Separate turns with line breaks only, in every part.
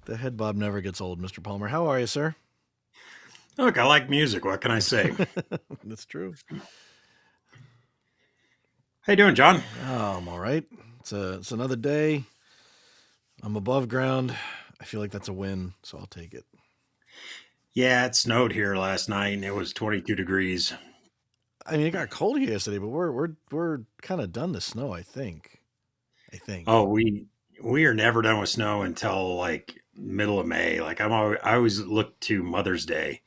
The head bob never gets old, Mr. Palmer. How are you, sir?
Look, I like music. What can I say?
That's true.
How you doing, John?
Oh, I'm all right. It's another day. I'm above ground. I feel like that's a win, so I'll take it.
Yeah, it snowed here last night and it was 22 degrees.
I mean, it got cold here yesterday, but we're kind of done to snow. I think. I think.
Oh, we are never done with snow until like middle of May. I always look to Mother's Day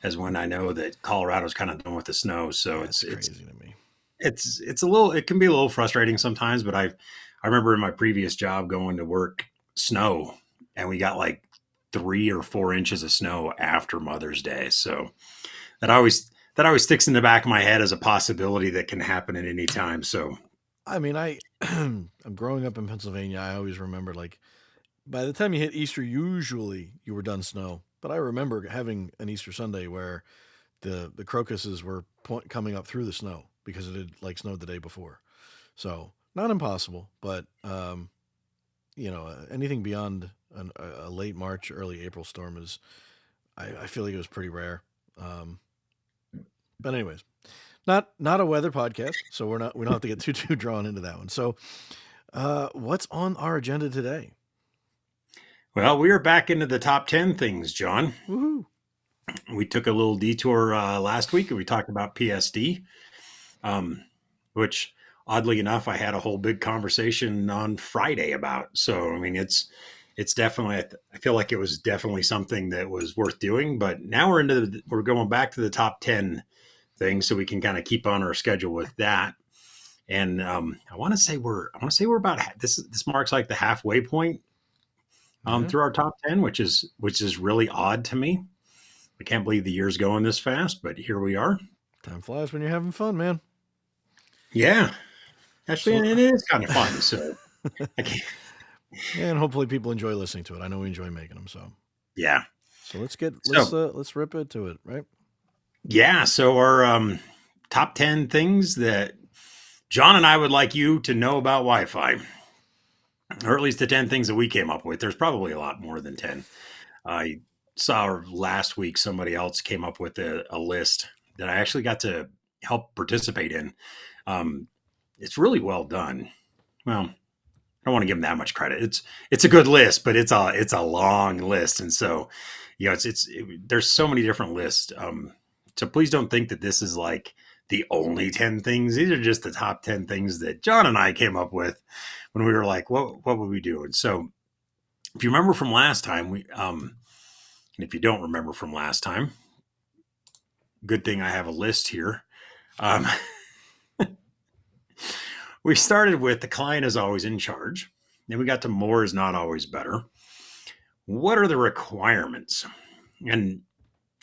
as when I know that Colorado's kind of done with the snow. So
That's crazy to me.
it's a little, it can be a little frustrating sometimes, but I remember in my previous job going to work snow and we got like 3 or 4 inches of snow after Mother's Day. So that always sticks in the back of my head as a possibility that can happen at any time. So
I mean, I'm growing up in Pennsylvania. I always remember like by the time you hit Easter, usually you were done snow. But I remember having an Easter Sunday where the crocuses were coming up through the snow because it had like snowed the day before. So not impossible, but anything beyond a late March, early April storm is I feel like it was pretty rare. Um, but anyways, not a weather podcast, so we don't have to get too drawn into that one. So what's on our agenda today?
well, we are back into the top 10 things, John.
Woohoo!
We took a little detour last week and we talked about PSD, um, which oddly enough, I had a whole big conversation on Friday about. So, I mean, it's definitely, I feel like it was definitely something that was worth doing, but now we're going back to the top 10 things so we can kind of keep on our schedule with that. And I want to say we're about this marks like the halfway point
Yeah,
through our top 10, which is really odd to me. I can't believe the year's going this fast, but here we are.
time flies when you're having fun, man.
Yeah, actually,
So,
and it is kind of fun. So I can't,
and hopefully people enjoy listening to it. I know we enjoy making them.
yeah.
So
So
let's rip into it, right?
yeah, so our top 10 things that John and I would like you to know about Wi-Fi, or at least the 10 things that we came up with. There's probably a lot more than 10. I saw last week somebody else came up with a list that I actually got to help participate in. Um, it's really well done. Well, I don't want to give them that much credit. It's a good list, but it's a long list, and so there's so many different lists. So please don't think that this is like the only 10 things. These are just the top 10 things that John and I came up with when we were like, what would we do? And so if you remember from last time, and if you don't remember from last time, good thing I have a list here. Um, we started with the client is always in charge. Then we got to more is not always better. What are the requirements? And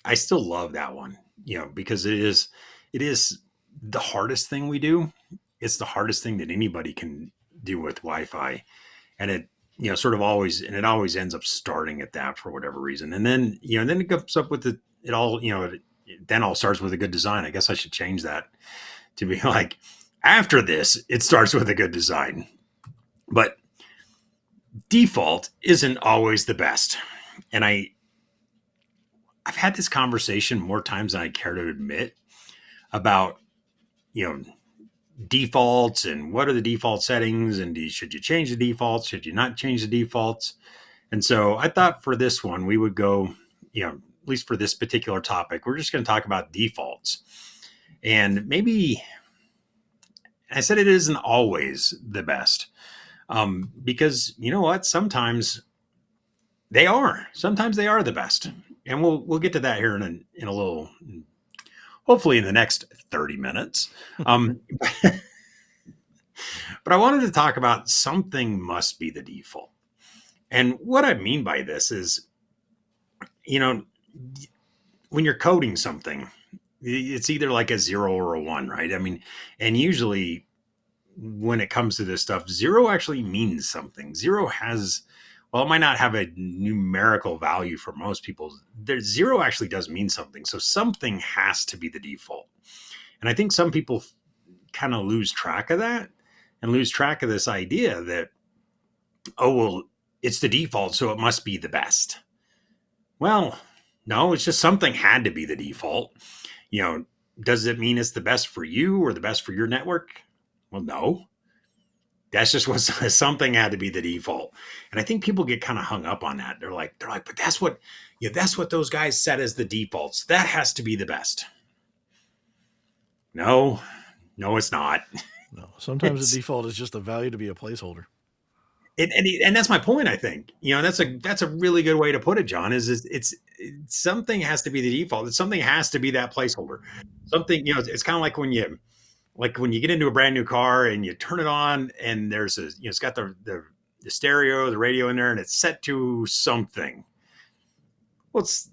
I still love that one, because it is the hardest thing we do. It's the hardest thing that anybody can do with Wi-Fi, and it always ends up starting at that for whatever reason, and then it comes up with it all, then all starts with a good design. I guess I should change that to be like after this, it starts with a good design, but default isn't always the best, and I've had this conversation more times than I care to admit about, you know, defaults and what are the default settings and should you change the defaults? Should you not change the defaults? And so I thought for this one, we would go, at least for this particular topic, we're just going to talk about defaults. And maybe I said it isn't always the best, because you know what? Sometimes they are the best. And we'll get to that here in a little, hopefully in the next 30 minutes. Um, but I wanted to talk about something must be the default. And what I mean by this is, you know, when you're coding something, it's either like a 0 or a 1, right? I mean, and usually when it comes to this stuff, 0 actually means something. 0 has, well, it might not have a numerical value for most people. 0 actually does mean something. So something has to be the default. And I think some people kind of lose track of that and lose track of this idea that, oh, well, it's the default, so it must be the best. Well, no, it's just something had to be the default. You know, does it mean it's the best for you or the best for your network? Well, no. That's just what something had to be the default. And I think people get kind of hung up on that. They're like, but that's what, that's what those guys set as the defaults. That has to be the best. No, no, it's not.
No, sometimes the
It's
default is just a value to be a placeholder.
and that's my point. I think that's a really good way to put it, John. It's something has to be the default. Something has to be that placeholder. Something it's kind of like when you get into a brand new car and you turn it on and there's it's got the stereo, the radio in there, and it's set to something. Well, it's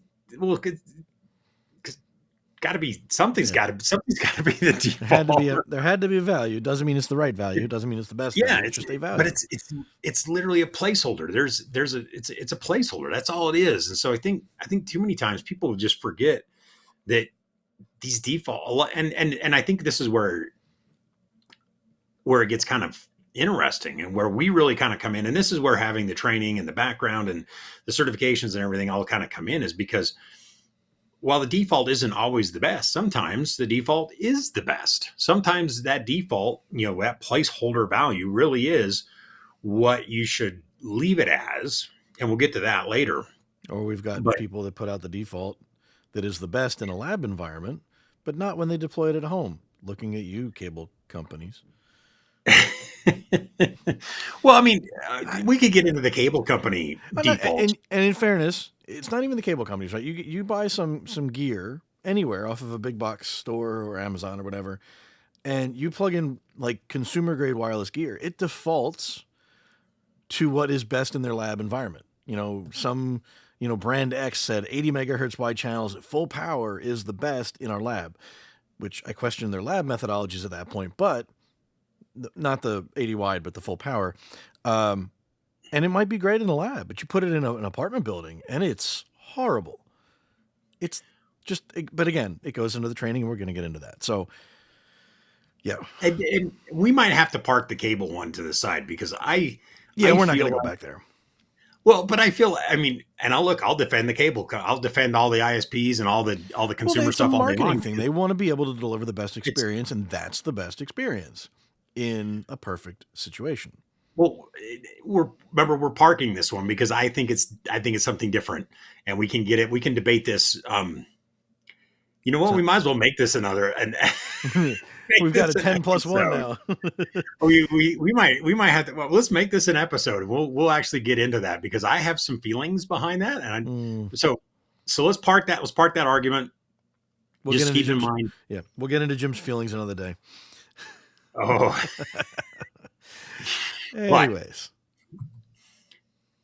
got to be
Yeah.
something's got to be the default.
There had to be a value. Doesn't mean it's the right value. Doesn't mean it's the best
Yeah,
value. It's just a
but
value.
it's literally a placeholder. It's a placeholder. That's all it is. And so I think too many times people just forget that these default and I think this is where it gets kind of interesting and where we really kind of come in. And this is where having the training and the background and the certifications and everything all kind of come in, is because while the default isn't always the best, sometimes the default is the best. Sometimes that default, that placeholder value really is what you should leave it as. And we'll get to that later.
Or we've got
But
people that put out the default that is the best in a lab environment, but not when they deploy it at home. Looking at you, cable companies.
well, I mean, we could get into the cable company defaults.
And in fairness, it's not even the cable companies, right? You buy some gear anywhere off of a big box store or Amazon or whatever, and you plug in like consumer grade wireless gear. It defaults to what is best in their lab environment. Some brand X said 80 megahertz wide channels at full power is the best in our lab, which I question their lab methodologies at that point, but not the 80 wide, but the full power. And it might be great in a lab, but you put it in an apartment building and it's horrible. It's just, but again, it goes into the training and we're going to get into that. So, yeah.
And we might have to park the cable one to the side because
Yeah,
I
we're not going
feel
to go
like,
back there.
well, but I mean, and I'll defend the cable. I'll defend all the ISPs and all the consumer
It's a
stuff all day
marketing
long.
thing. They want to be able to deliver the best
It's
experience, and that's the best experience in a perfect situation.
well, we're parking this one because I think it's something different, and we can get it. We can debate this. You know what?
So
We might as well make this another and
we've
make
got a
this an
10 plus one
episode.
now.
We might have to. Well, let's make this an episode. We'll actually get into that because I have some feelings behind that, and
Mm,
so let's park that. Let's park that argument.
we'll get
Just
into
keep in
Jim's.
mind.
Yeah, we'll get into Jim's feelings another day.
Oh, but
Anyways,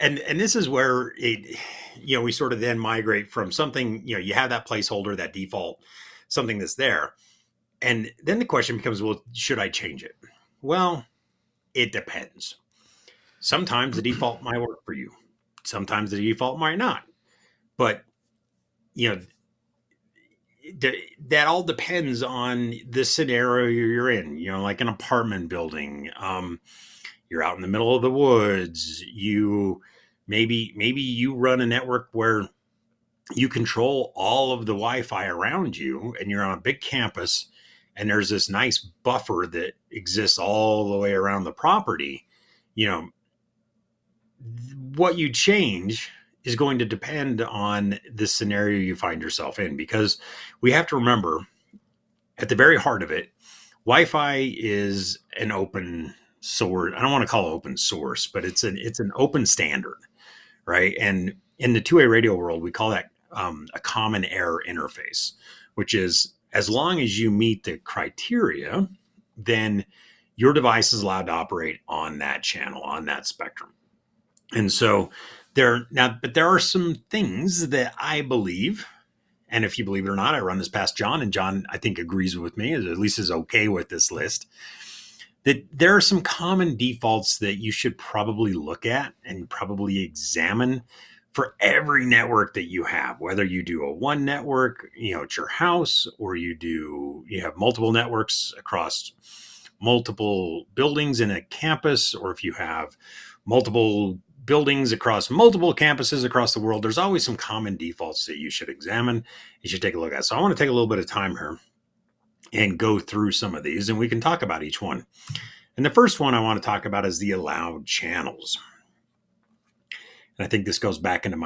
and this is where we sort of then migrate from something. You have that placeholder, that default, something that's there, and then the question becomes, well, should I change it? Well, it depends. Sometimes the default might work for you. Sometimes the default might not. But you know that all depends on the scenario you're in. Like an apartment building. You're out in the middle of the woods. Maybe you run a network where you control all of the Wi-Fi around you, and you're on a big campus, and there's this nice buffer that exists all the way around the property. You know, what you change is going to depend on the scenario you find yourself in, because we have to remember at the very heart of it, Wi-Fi is an open source. I don't want to call it open source, but it's an open standard, right? And in the two-way radio world, we call that a common air interface, which is as long as you meet the criteria, then your device is allowed to operate on that channel, on that spectrum. And so but there are some things that I believe, and if you believe it or not, I run this past John, and John, I think, agrees with me, at least is okay with this list, that there are some common defaults that you should probably look at and probably examine for every network that you have, whether you do a one network, at your house, or you have multiple networks across multiple buildings in a campus, or if you have multiple buildings across multiple campuses across the world, there's always some common defaults that you should examine. You should take a look at. So I want to take a little bit of time here and go through some of these, and we can talk about each one. And the first one I want to talk about is the allowed channels. And I think this goes back into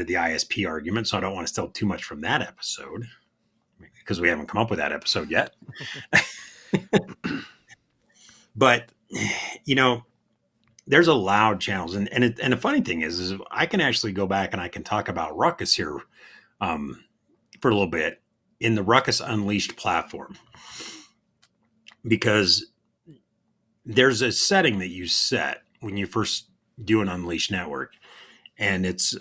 the ISP argument, so I don't want to steal too much from that episode because we haven't come up with that episode yet. But there's allowed channels, and the funny thing is I can actually go back and I can talk about Ruckus here for a little bit in the Ruckus Unleashed platform, because there's a setting that you set when you first do an Unleashed network, and it's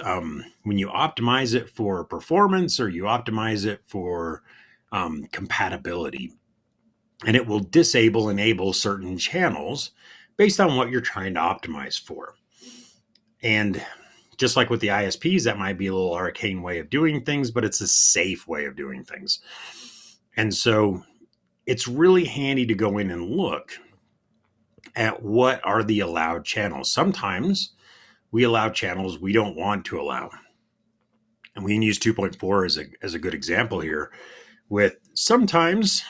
when you optimize it for performance or you optimize it for compatibility, and it will disable, enable certain channels based on what you're trying to optimize for. And just like with the ISPs, that might be a little arcane way of doing things, but it's a safe way of doing things. And so it's really handy to go in and look at what are the allowed channels. Sometimes we allow channels we don't want to allow. And we can use 2.4 as a good example here, with sometimes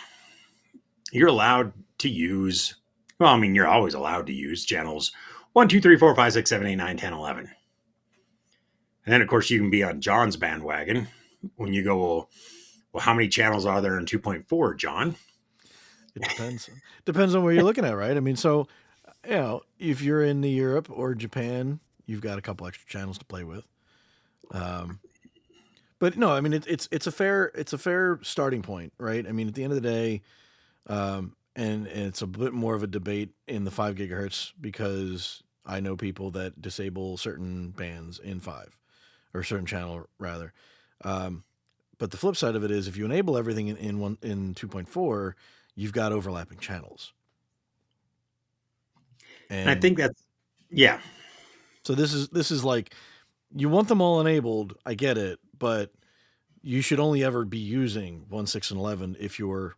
you're allowed to use, well, I mean, you're always allowed to use channels 1, 2, 3, 4, 5, 6, 7, 8, 9, 10, 11. And then, of course, you can be on John's bandwagon when you go, well, how many channels are there in 2.4, John?
It depends. Depends on where you're looking at, right? I mean, so, if you're in Europe or Japan, you've got a couple extra channels to play with. But no, I mean, it's a fair starting point, right? I mean, at the end of the day, and it's a bit more of a debate in the 5 gigahertz because I know people that disable certain bands in 5 or certain channel rather. But the flip side of it is if you enable everything in 2.4, you've got overlapping channels.
And I think that's, yeah.
So this is like, you want them all enabled. I get it, but you should only ever be using 1, 6, and 11 if you're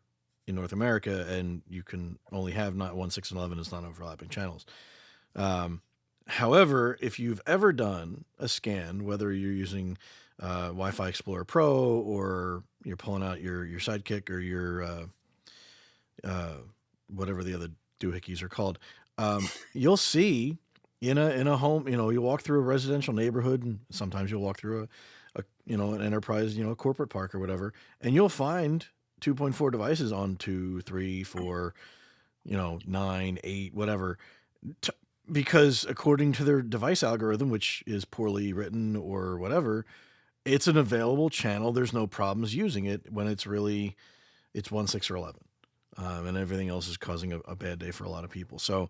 in North America, and you can only have not 1, 6, and 11 as non-overlapping channels. However, if you've ever done a scan, whether you're using Wi-Fi Explorer Pro or you're pulling out your Sidekick or your whatever the other doohickeys are called, you'll see in a home, you walk through a residential neighborhood, and sometimes you'll walk through an enterprise, a corporate park or whatever, and you'll find 2.4 devices on 2, 3, 4, 9, 8, whatever, because according to their device algorithm, which is poorly written or whatever, it's an available channel. There's no problems using it when it's 1, 6, or 11, and everything else is causing a bad day for a lot of people. So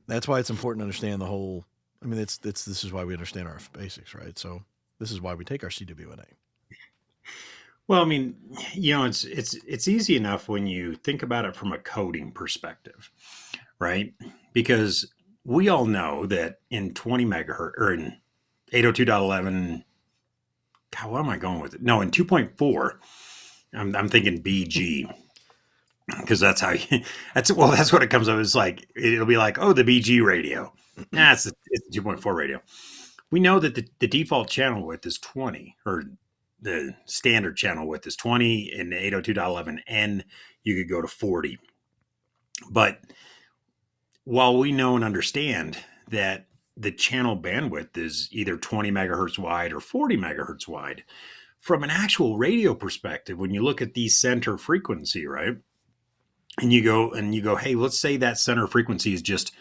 that's why it's important to understand the whole. I mean, this is why we understand our basics, right? So this is why we take our CWNA.
Well, I mean, it's easy enough when you think about it from a coding perspective, right? Because we all know that in 20 megahertz or in 802.11, God, what am I going with it? No, in 2.4, I'm thinking BG, because that's what it comes up. It's like, it'll be like, oh, the BG radio. It's the 2.4 radio. We know that the default channel width is 20, or the standard channel width is 20. In 802.11n, you could go to 40. But while we know and understand that the channel bandwidth is either 20 megahertz wide or 40 megahertz wide, from an actual radio perspective, when you look at the center frequency, right? And you go, hey, let's say that center frequency is just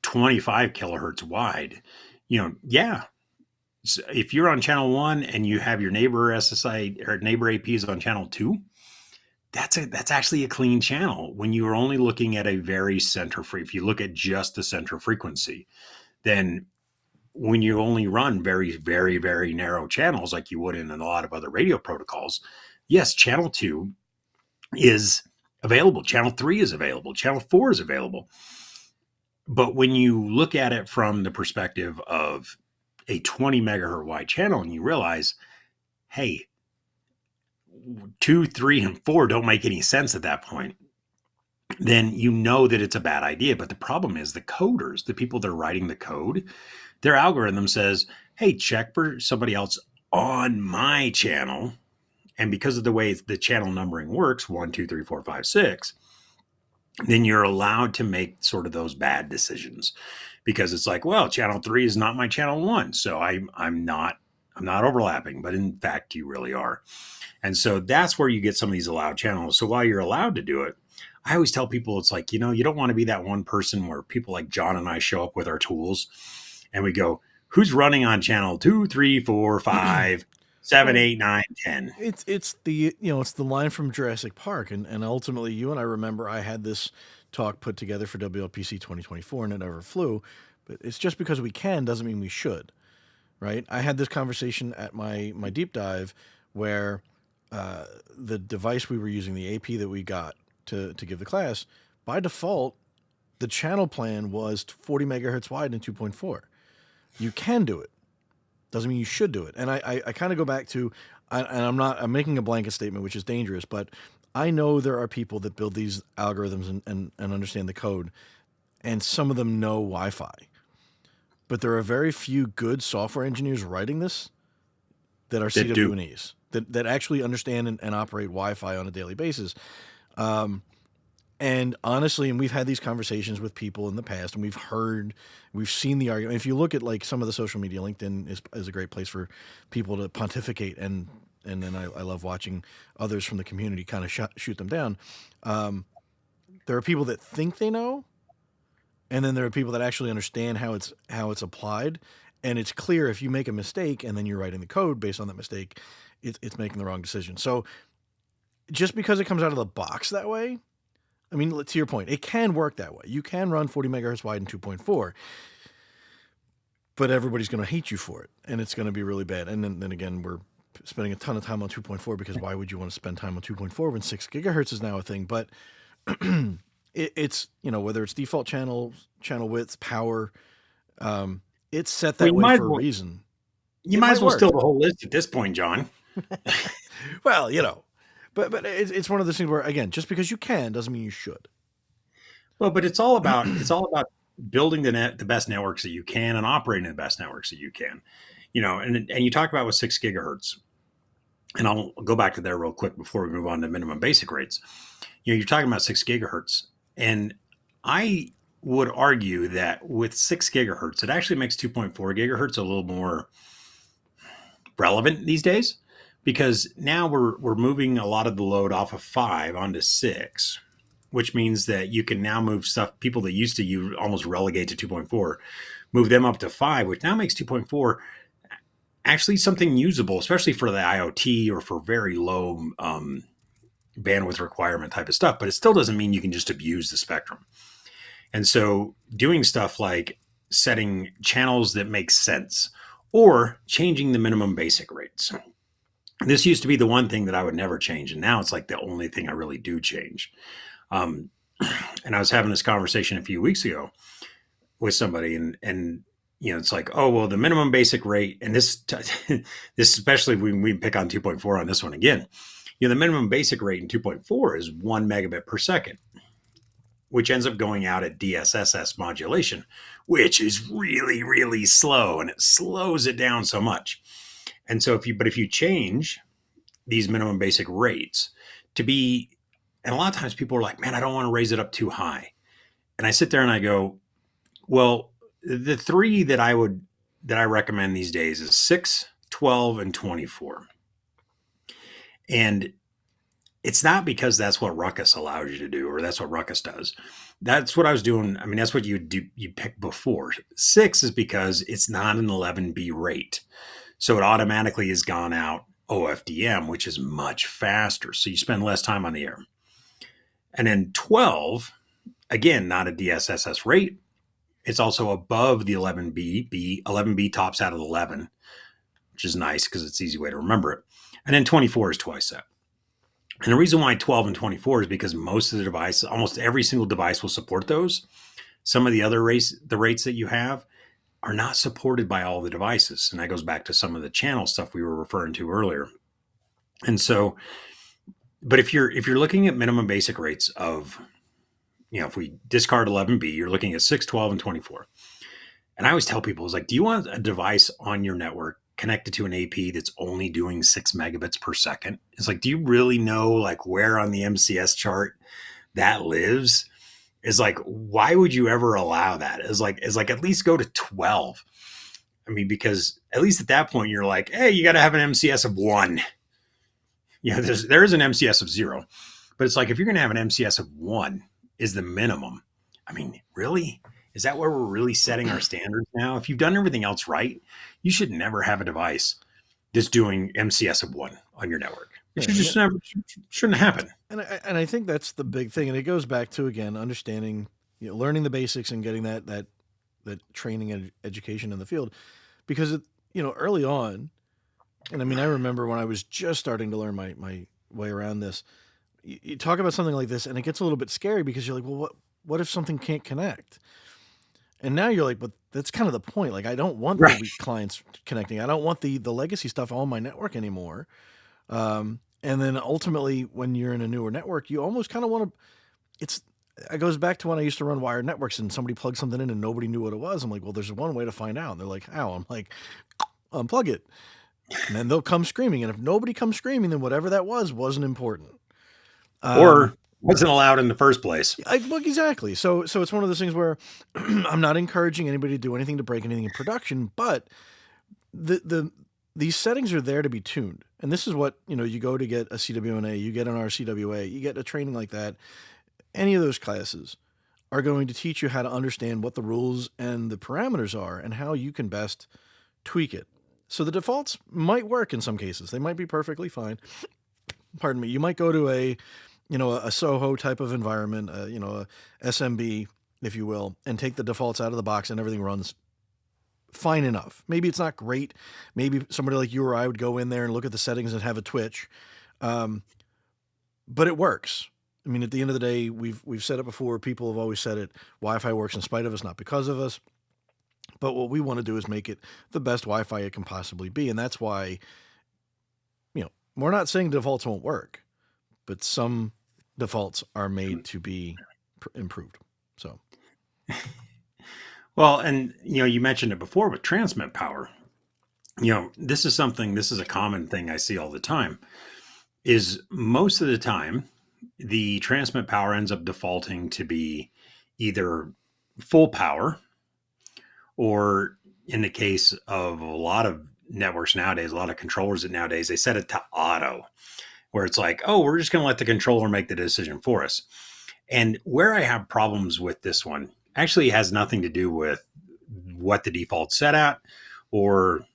25 kilohertz wide. Yeah. So if you're on channel 1 and you have your neighbor SSI or neighbor APs on channel 2, that's actually a clean channel when you are only looking at a very center if you look at just the center frequency. Then when you only run very, very, very narrow channels like you would in a lot of other radio protocols, yes, channel 2 is available. Channel 3 is available. Channel 4 is available. But when you look at it from the perspective of a 20 megahertz wide channel, and you realize, hey, 2, 3, and 4 don't make any sense at that point. then you know that it's a bad idea. But the problem is the coders, the people that are writing the code, their algorithm says, hey, check for somebody else on my channel. And because of the way the channel numbering works, 1, 2, 3, 4, 5, 6, then you're allowed to make sort of those bad decisions because it's like, well, channel 3 is not my channel 1. So I'm not overlapping, but in fact, you really are. And so that's where you get some of these allowed channels. So while you're allowed to do it, I always tell people it's like, you don't want to be that one person where people like John and I show up with our tools and we go, who's running on channel 2, 3, 4, 5, 7,
Well,
8, 9, 10?
it's the line from Jurassic Park, and ultimately you and I remember I had this talk put together for WLPC 2024 and it never flew, but it's just because we can doesn't mean we should, right? I had this conversation at my deep dive where the device we were using, the AP that we got to give the class, by default, the channel plan was 40 megahertz wide and 2.4. You can do it. Doesn't mean you should do it. And I kind of go back to, and I'm making a blanket statement, which is dangerous, but I know there are people that build these algorithms and understand the code, and some of them know Wi Fi. But there are very few good software engineers writing this that are
That do.
CWNEs that actually understand and operate Wi Fi on a daily basis. And honestly, and we've had these conversations with people in the past, and we've seen the argument. If you look at like some of the social media, LinkedIn is a great place for people to pontificate, and then I love watching others from the community kind of shoot them down. There are people that think they know, and then there are people that actually understand how it's applied. And it's clear if you make a mistake and then you're writing the code based on that mistake, it's making the wrong decision. So just because it comes out of the box that way, I mean, to your point, it can work that way. You can run 40 megahertz wide and 2.4, but everybody's going to hate you for it, and it's going to be really bad. And then again, we're spending a ton of time on 2.4 because why would you want to spend time on 2.4 when 6 gigahertz is now a thing? But it's whether it's default channel width, power, it's set
Well,
that way for a reason.
you
It
might
might
as well steal
work.
the whole list at this point, John.
Well, but it's one of those things where again, just because you can doesn't mean you should.
Well, but it's all about building the best networks that you can and operating the best networks that you can. And you talk about with 6 gigahertz, and I'll go back to there real quick before we move on to minimum basic rates. You're talking about 6 gigahertz, and I would argue that with 6 gigahertz, it actually makes 2.4 gigahertz a little more relevant these days because now we're moving a lot of the load off of 5 onto 6, which means that you can now move stuff people that used to you almost relegate to 2.4, move them up to 5, which now makes 2.4 actually something usable, especially for the IoT or for very low bandwidth requirement type of stuff. But it still doesn't mean you can just abuse the spectrum. And so doing stuff like setting channels that make sense or changing the minimum basic rates. This used to be the one thing that I would never change. And now it's like the only thing I really do change. And I was having this conversation a few weeks ago with somebody and it's like, oh, well, the minimum basic rate, and this especially when we pick on 2.4 on this one again, the minimum basic rate in 2.4 is 1 megabit per second, which ends up going out at DSSS modulation, which is really, really slow, and it slows it down so much. And so if you change these minimum basic rates to be, and a lot of times people are like, man, I don't want to raise it up too high. And I sit there and I go, well, the three that I recommend these days is 6, 12, and 24. And it's not because that's what Ruckus allows you to do or that's what Ruckus does. That's what I was doing. I mean, that's what you do. You pick before. 6 is because it's not an 11B rate. So it automatically has gone out OFDM, which is much faster. So you spend less time on the air. And then 12, again, not a DSSS rate. It's also above the 11B. 11B tops out at 11, which is nice because it's an easy way to remember it. And then 24 is twice that. And the reason why 12 and 24 is because most of the devices, almost every single device will support those. Some of the other the rates that you have are not supported by all the devices. And that goes back to some of the channel stuff we were referring to earlier. And so, but if you're looking at minimum basic rates of if we discard 11B, you're looking at 6, 12, and 24. And I always tell people, it's like, do you want a device on your network connected to an AP that's only doing 6 megabits per second? It's like, do you really know like where on the MCS chart that lives? Is like, why would you ever allow that? Is like at least go to 12. I mean, because at least at that point you're like, hey, you got to have an MCS of 1. There is an MCS of 0, but it's like if you're going to have an MCS of 1 is the minimum. I mean, really? Is that where we're really setting our standards now? If you've done everything else right, you should never have a device that's doing MCS of 1 on your network. It
Yeah,
should just never shouldn't happen.
and I think that's the big thing, and it goes back to again understanding, learning the basics and getting that training and education in the field, because early on, and I mean I remember when I was just starting to learn my way around this. You talk about something like this, and it gets a little bit scary because you're like, well, what if something can't connect? And now you're like, but that's kind of the point. Like, I don't want the
Right.
weak clients connecting. I don't want the legacy stuff on my network anymore. And then ultimately, when you're in a newer network, you almost kind of want to. It's it goes back to when I used to run wired networks, and somebody plugged something in, and nobody knew what it was. I'm like, well, there's one way to find out. And they're like, how? I'm like, unplug it, and then they'll come screaming. And if nobody comes screaming, then whatever that was wasn't important.
Or
Um,
wasn't allowed in the first place.
well, exactly. So it's one of those things where I'm not encouraging anybody to do anything to break anything in production, but the these settings are there to be tuned. And this is what, you go to get a CWNA, you get an RCWA, you get a training like that. Any of those classes are going to teach you how to understand what the rules and the parameters are and how you can best tweak it. So the defaults might work in some cases. They might be perfectly fine. Pardon me. You might go to a Soho type of environment, a SMB, if you will, and take the defaults out of the box and everything runs fine enough. Maybe it's not great. Maybe somebody like you or I would go in there and look at the settings and have a twitch. Um, but it works. I mean, at the end of the day, we've said it before. People have always said it. Wi-Fi works in spite of us, not because of us. But what we want to do is make it the best Wi-Fi it can possibly be, and that's why, we're not saying defaults won't work, but some defaults are made to be improved. So,
Well, and you mentioned it before with transmit power. This is a common thing I see all the time. Is most of the time the transmit power ends up defaulting to be either full power, or in the case of a lot of networks nowadays, a lot of controllers nowadays, they set it to auto, where it's like, oh, we're just going to let the controller make the decision for us. And where I have problems with this one actually has nothing to do with what the default's set at or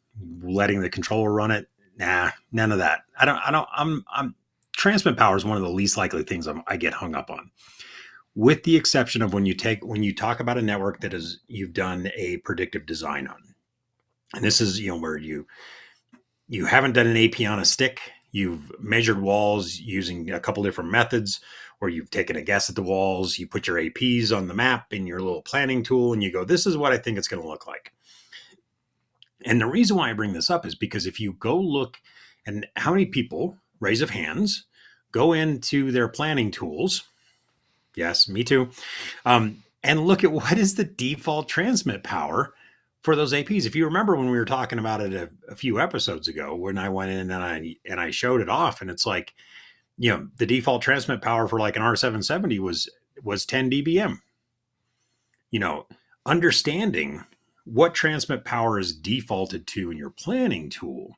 letting the controller run it. Nah, none of that. I'm transmit power is one of the least likely things I get hung up on, with the exception of when you talk about a network that is you've done a predictive design on. And this is, where you haven't done an AP on a stick. You've measured walls using a couple different methods, or you've taken a guess at the walls. You put your APs on the map in your little planning tool, and you go, this is what I think it's going to look like. And the reason why I bring this up is because if you go look, and how many people, raise of hands, go into their planning tools, yes, me too, and look at what is the default transmit power for those APs. If you remember when we were talking about it a few episodes ago, when I went in and I showed it off, and it's like, the default transmit power for like an R770 was 10 dBm. Understanding what transmit power is defaulted to in your planning tool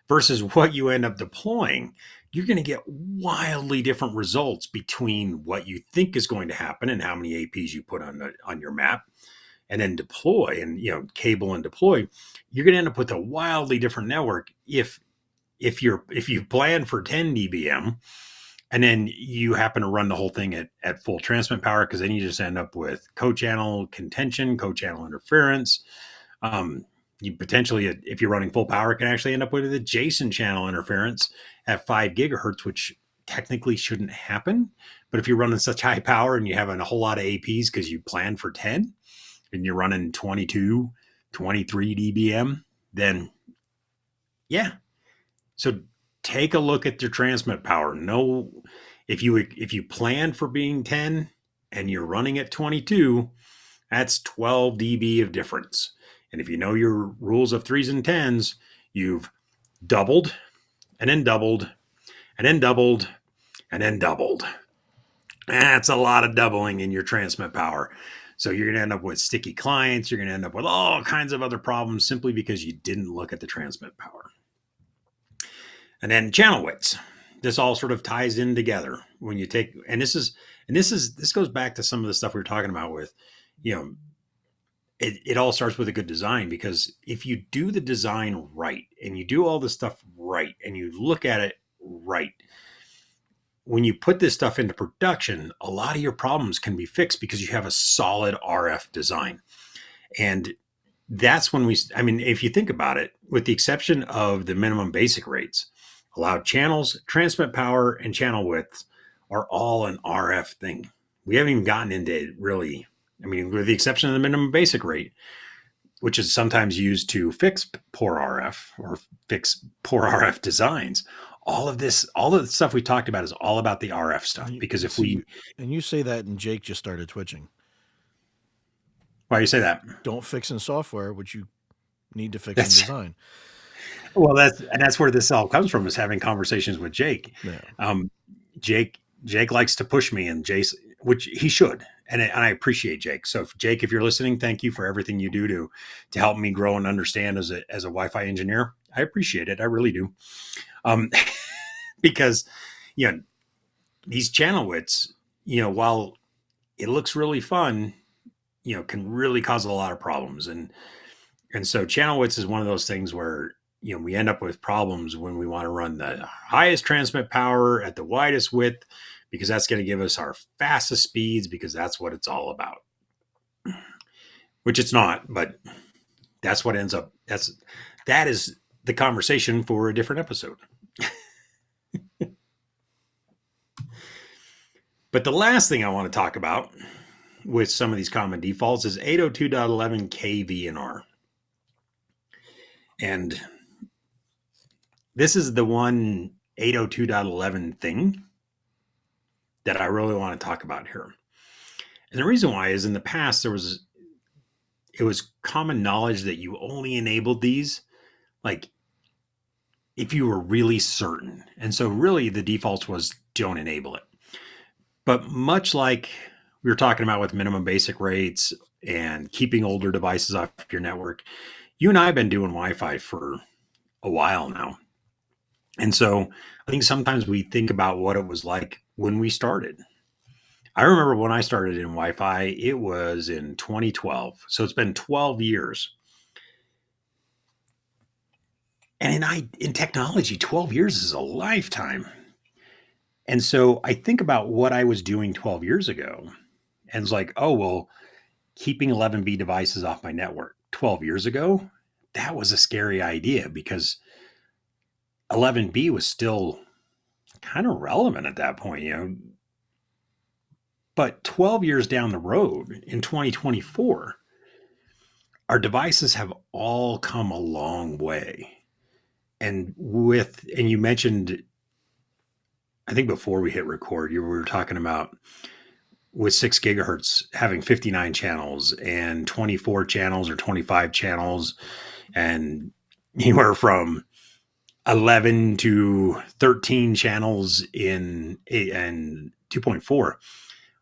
versus what you end up deploying, you're going to get wildly different results between what you think is going to happen and how many APs you put on your map, and then deploy and cable and deploy. You're going to end up with a wildly different network if you plan for 10 dBm and then you happen to run the whole thing at full transmit power, because then you just end up with co-channel contention, co-channel interference. You potentially, if you're running full power, can actually end up with adjacent channel interference at 5 gigahertz, which technically shouldn't happen. But if you're running such high power and you have a whole lot of APs because you planned for 10 and you're running 22, 23 dBm, then yeah. So take a look at your transmit power. Know if you plan for being 10, and you're running at 22, that's 12 dB of difference. And if you know your rules of threes and tens, you've doubled and then doubled and then doubled and then doubled. That's a lot of doubling in your transmit power. So you're going to end up with sticky clients. You're going to end up with all kinds of other problems simply because you didn't look at the transmit power. And then channel widths. This all sort of ties in together when you take, and this goes back to some of the stuff we were talking about with, you know, it all starts with a good design, because if you do the design right and you do all the stuff right and you look at it right, when you put this stuff into production, a lot of your problems can be fixed because you have a solid RF design. And that's when I mean, if you think about it, with the exception of the minimum basic rates, allowed channels, transmit power, and channel widths are all an RF thing. We haven't even gotten into really, I mean, with the exception of the minimum basic rate, which is sometimes used to fix poor RF or fix poor RF designs. All of this, all of the stuff we talked about is all about the RF stuff. Because if we,
and you say that, and Jake just started twitching.
why do you say that?
Don't fix in software, which you need to fix in
That's
design.
well, that's where this all comes from, is having conversations with Jake.
Yeah.
Jake likes to push me, and Jason, which he should, and I appreciate Jake. So, Jake, if you're listening, thank you for everything you do to help me grow and understand as a Wi-Fi engineer. I appreciate it. I really do, because you know these channel widths, while it looks really fun, can really cause a lot of problems, and so channel widths is one of those things where we end up with problems when we want to run the highest transmit power at the widest width, because that's going to give us our fastest speeds, because that's what it's all about. Which it's not, but that's what ends up, that is the conversation for a different episode. But the last thing I want to talk about with some of these common defaults is 802.11 KVNR. And this is the one 802.11 thing that I really want to talk about here. And the reason why is, in the past, it was common knowledge that you only enabled these like if you were really certain. And so really the defaults was don't enable it. But much like we were talking about with minimum basic rates and keeping older devices off your network, you and I have been doing Wi-Fi for a while now. And so I think sometimes we think about what it was like when we started. I remember when I started in Wi-Fi, it was in 2012. So it's been 12 years. And in technology, 12 years is a lifetime. And so I think about what I was doing 12 years ago, and it's like, oh, well, keeping 11B devices off my network 12 years ago, that was a scary idea, because 11B was still kind of relevant at that point, But 12 years down the road, in 2024, our devices have all come a long way. And you mentioned, I think before we hit record, we were talking about with 6 gigahertz having 59 channels and 24 channels or 25 channels, and anywhere from 11 to 13 channels in 2.4.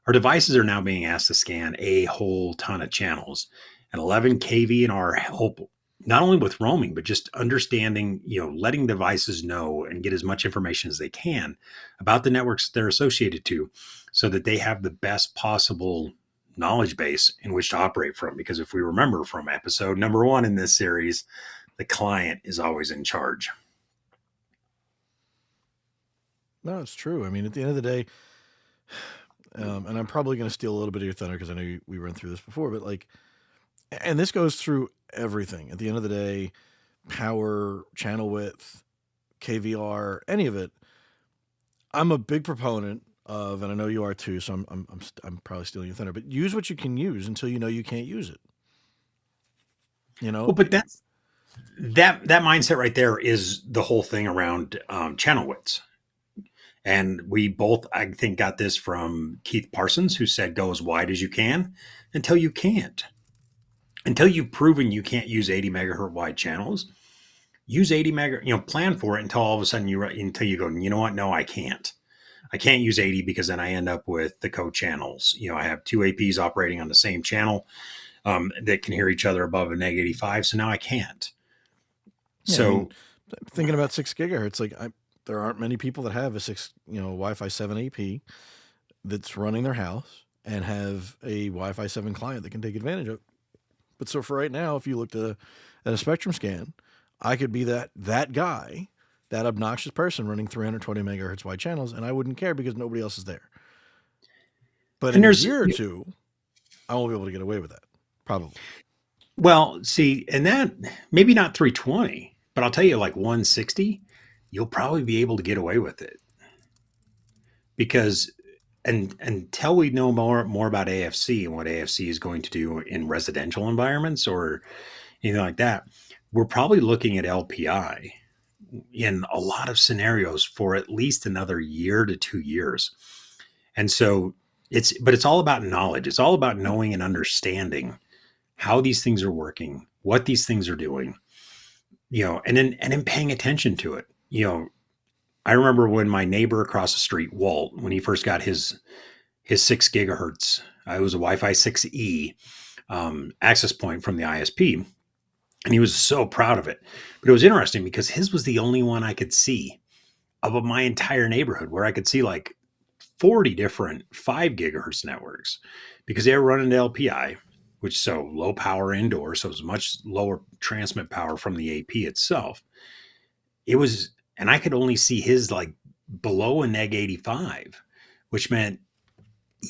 Our devices are now being asked to scan a whole ton of channels, and 11 KVNR help not only with roaming, but just understanding, letting devices know and get as much information as they can about the networks they're associated to, so that they have the best possible knowledge base in which to operate from. Because if we remember from episode number 1 in this series, the client is always in charge.
No, it's true. I mean, at the end of the day, and I'm probably going to steal a little bit of your thunder because I know we ran through this before, but and this goes through everything. At the end of the day, power, channel width, KVR, any of it, I'm a big proponent of, and I know you are too. So I'm probably stealing your thunder, but use what you can use until you know you can't use it.
Well, but that mindset right there is the whole thing around channel widths. And we both, I think, got this from Keith Parsons, who said, go as wide as you can until you can't. Until you've proven you can't use 80 megahertz wide channels, use 80 megahertz, plan for it until all of a sudden until you go, you know what? No, I can't. I can't use 80 because then I end up with the co-channels. I have two APs operating on the same channel that can hear each other above a neg 85. So now I can't.
Yeah, I mean,
So,
thinking about 6 gigahertz, like there aren't many people that have a Wi-Fi 7 AP that's running their house and have a Wi-Fi 7 client that can take advantage of it. But so for right now, if you looked at a spectrum scan, I could be that guy, that obnoxious person running 320 megahertz wide channels, and I wouldn't care because nobody else is there. But
and
in a
there's,
year or two, I won't be able to get away with that. Probably.
well, see, and that maybe not 320, but I'll tell you, like 160, you'll probably be able to get away with it because, and until we know more about AFC and what AFC is going to do in residential environments or anything like that, we're probably looking at LPI in a lot of scenarios for at least another year to 2 years. And so it's all about knowledge. It's all about knowing and understanding how these things are working, what these things are doing, and then paying attention to it. I remember when my neighbor across the street, Walt, when he first got his 6 gigahertz, it was a Wi-Fi 6E access point from the ISP, and he was so proud of it. But it was interesting because his was the only one I could see of my entire neighborhood, where I could see like 40 different 5 gigahertz networks because they were running to LPI, which so low power indoor, so it was much lower transmit power from the AP itself. It was, and I could only see his like below a neg 85, which meant,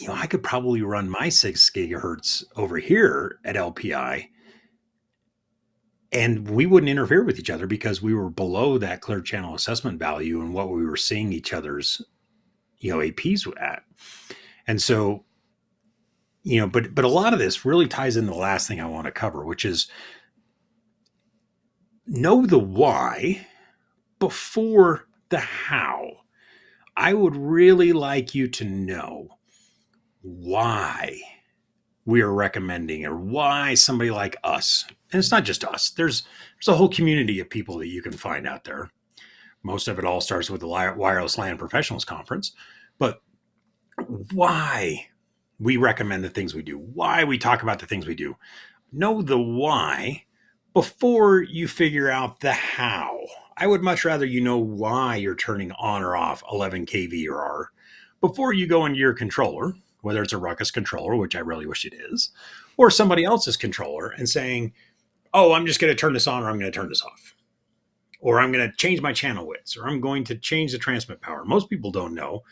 I could probably run my 6 gigahertz over here at LPI and we wouldn't interfere with each other because we were below that clear channel assessment value and what we were seeing each other's, APs at. And so, but a lot of this really ties in the last thing I want to cover, which is know the why before the how. I would really like you to know why we are recommending or why somebody like us, and it's not just us, there's a whole community of people that you can find out there. Most of it all starts with the Wireless LAN Professionals Conference, but why we recommend the things we do, why we talk about the things we do. Know the why before you figure out the how. I would much rather you know why you're turning on or off 11 kV or R before you go into your controller, whether it's a Ruckus controller, which I really wish it is, or somebody else's controller and saying, oh, I'm just going to turn this on or I'm going to turn this off. Or I'm going to change my channel widths or I'm going to change the transmit power. Most people don't know,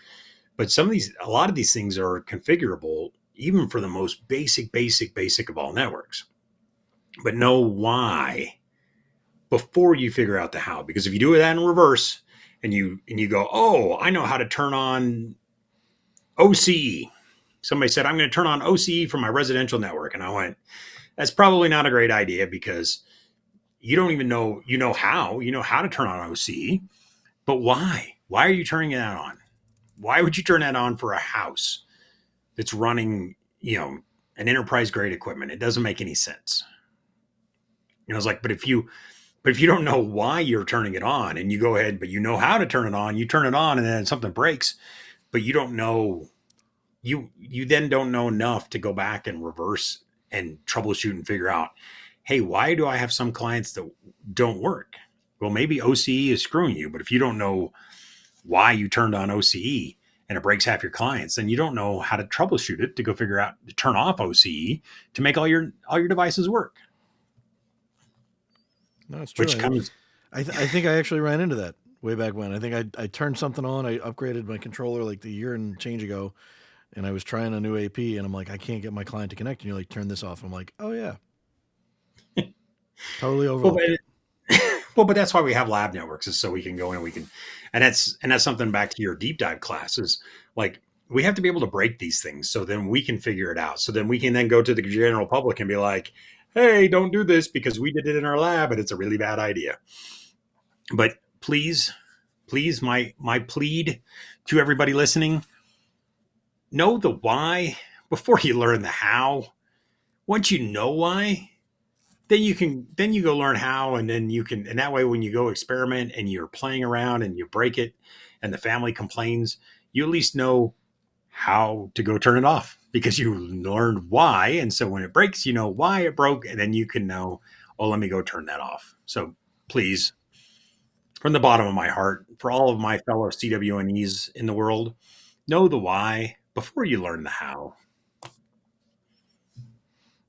but a lot of these things are configurable even for the most basic of all networks. But know why before you figure out the how. Because if you do that in reverse and you go, oh, I know how to turn on OCE. Somebody said, I'm going to turn on OCE for my residential network. And I went, that's probably not a great idea because you don't even know, how to turn on OCE, but why? Why are you turning that on? Why would you turn that on for a house that's running, an enterprise grade equipment? It doesn't make any sense. It's like, but if you don't know why you're turning it on and you go ahead, but you know how to turn it on, you turn it on and then something breaks, but you don't know, you then don't know enough to go back and reverse and troubleshoot and figure out, hey, why do I have some clients that don't work? Well, maybe OCE is screwing you, but if you don't know why you turned on OCE and it breaks half your clients, then you don't know how to troubleshoot it to go figure out to turn off OCE to make all your devices work.
No, it's true.
Which comes,
I think I actually ran into that way back when. I think I turned something on. I upgraded my controller like the year and change ago, and I was trying a new AP, and I'm like, I can't get my client to connect. And you're like, turn this off. I'm like, oh yeah, totally
well,
overlooked it.
but that's why we have lab networks, is so we can go in and we can, and that's something back to your deep dive classes. Like, we have to be able to break these things so then we can figure it out. So then we can then go to the general public and be like, hey, don't do this because we did it in our lab and it's a really bad idea. But please please, my plead to everybody listening, know the why before you learn the how. Once you know why, then you go learn how, and then you can, and that way when you go experiment and you're playing around and you break it and the family complains, you at least know how to go turn it off because you learned why. And so when it breaks, you know why it broke, and then you can know, oh, let me go turn that off. So please, from the bottom of my heart, for all of my fellow CWNEs in the world, know the why before you learn the how.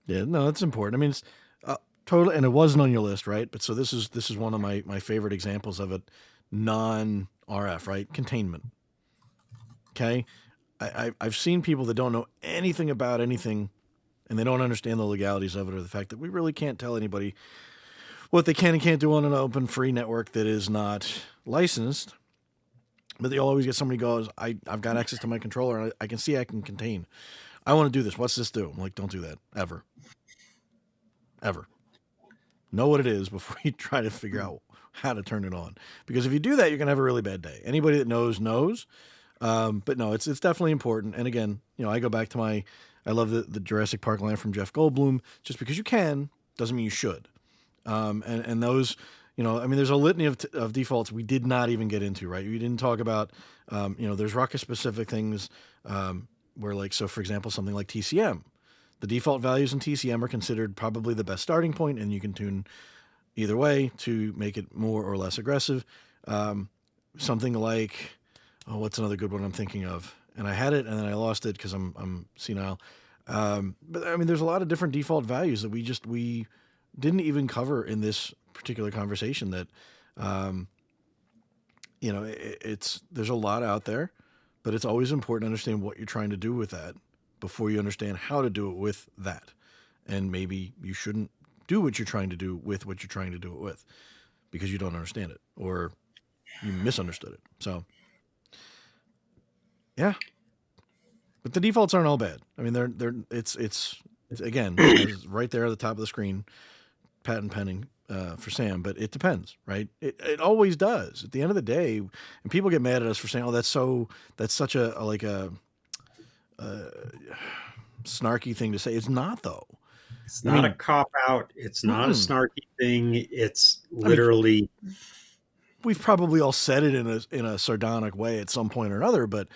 Yeah, no, that's important. I mean, it's totally, and it wasn't on your list, right? But so this is one of my favorite examples of it, non RF, right? Containment. Okay, I've seen people that don't know anything about anything, and they don't understand the legalities of it, or the fact that we really can't tell anybody what they can and can't do on an open free network that is not licensed. But they always get somebody goes, I've got access to my controller, and I can see I can contain. I want to do this. What's this do? I'm like, don't do that ever, ever. Know what it is before you try to figure out how to turn it on. Because if you do that, you're gonna have a really bad day. Anybody that knows. But no, it's definitely important. And again, I go back to I love the Jurassic Park line from Jeff Goldblum. Just because you can doesn't mean you should. And those, I mean, there's a litany of defaults we did not even get into, right? We didn't talk about, there's Ruckus specific things, where like, so for example, something like TCM, the default values in TCM are considered probably the best starting point, and you can tune either way to make it more or less aggressive. Something like, oh, what's another good one I'm thinking of? And I had it and then I lost it because I'm senile. But I mean, there's a lot of different default values that we didn't even cover in this particular conversation. That um, it's there's a lot out there, but it's always important to understand what you're trying to do with that before you understand how to do it with that. And maybe you shouldn't do what you're trying to do with what you're trying to do it with because you don't understand it or you misunderstood it. So yeah, but the defaults aren't all bad. I mean, they're it's again as right there at the top of the screen, patent pending for Sam. But it depends, right? It always does. At the end of the day, and people get mad at us for saying, "Oh, that's such a like a snarky thing to say." It's not though.
It's
I
not a
mean,
cop out. It's not a
mm-mm.
snarky thing. It's
I mean,
literally,
we've probably all said it in a sardonic way at some point or another, but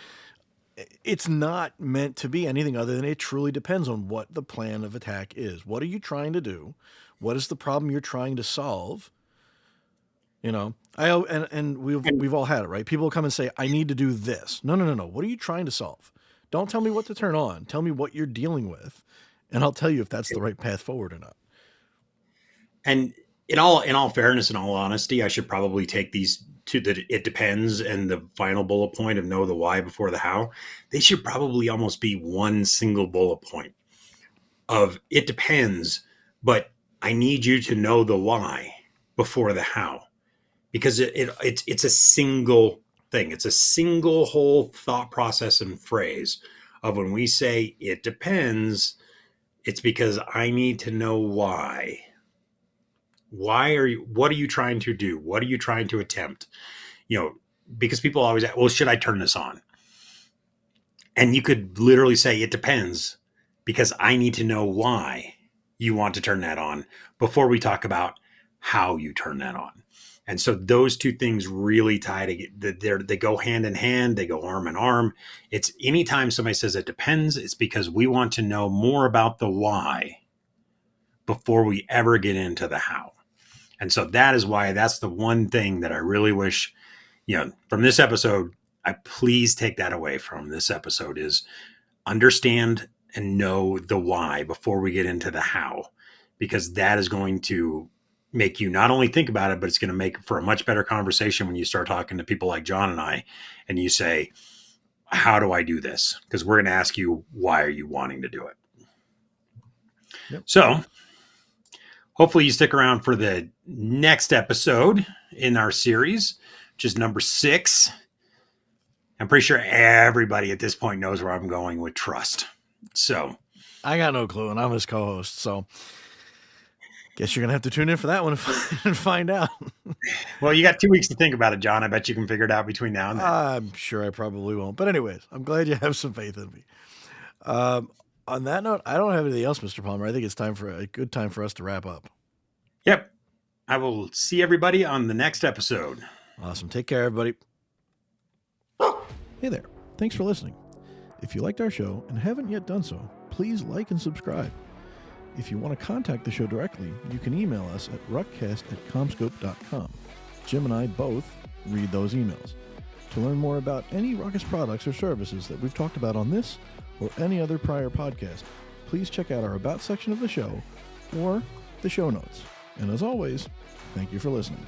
it's not meant to be anything other than it truly depends on what the plan of attack is. What are you trying to do? What is the problem you're trying to solve? And
and
we've all had it, right? People come and say, "I need to do this." No, no, no, no. What are you trying to solve? Don't tell me what to turn on. Tell me what you're dealing with, and I'll tell you if that's the right path forward or not.
and in all fairness, in all honesty, I should probably take these to the it depends and the final bullet point of know the why before the how. They should probably almost be one single bullet point of it depends, but I need you to know the why before the how, because it's a single thing. It's a single whole thought process and phrase of when we say it depends, it's because I need to know why. Why are you, what are you trying to do? What are you trying to attempt? You know, because people always ask, well, should I turn this on? And you could literally say it depends because I need to know why you want to turn that on before we talk about how you turn that on. And so those two things really tie together. They go hand in hand. They go arm in arm. It's anytime somebody says it depends, it's because we want to know more about the why before we ever get into the how. And so that is why that's the one thing that I really wish, from this episode, I please take that away from this episode is understand and know the why before we get into the how, because that is going to make you not only think about it, but it's going to make for a much better conversation when you start talking to people like John and I, and you say, how do I do this? Because we're going to ask you, why are you wanting to do it?
Yep.
So hopefully you stick around for the next episode in our series, which is number 6. I'm pretty sure everybody at this point knows where I'm going with trust. So
I got no clue, and I'm his co-host, so Guess you're going to have to tune in for that one and find out.
Well, you got 2 weeks to think about it, John. I bet you can figure it out between now and then.
I'm sure I probably won't. But anyways, I'm glad you have some faith in me. On that note, I don't have anything else, Mr. Palmer. I think it's a good time for us to wrap up.
Yep. I will see everybody on the next episode.
Awesome. Take care, everybody. Hey there. Thanks for listening. If you liked our show and haven't yet done so, please like and subscribe. If you want to contact the show directly, you can email us at ruckcast@comscope.com. Jim and I both read those emails. To learn more about any Ruckus products or services that we've talked about on this or any other prior podcast, please check out our About section of the show or the show notes. And as always, thank you for listening.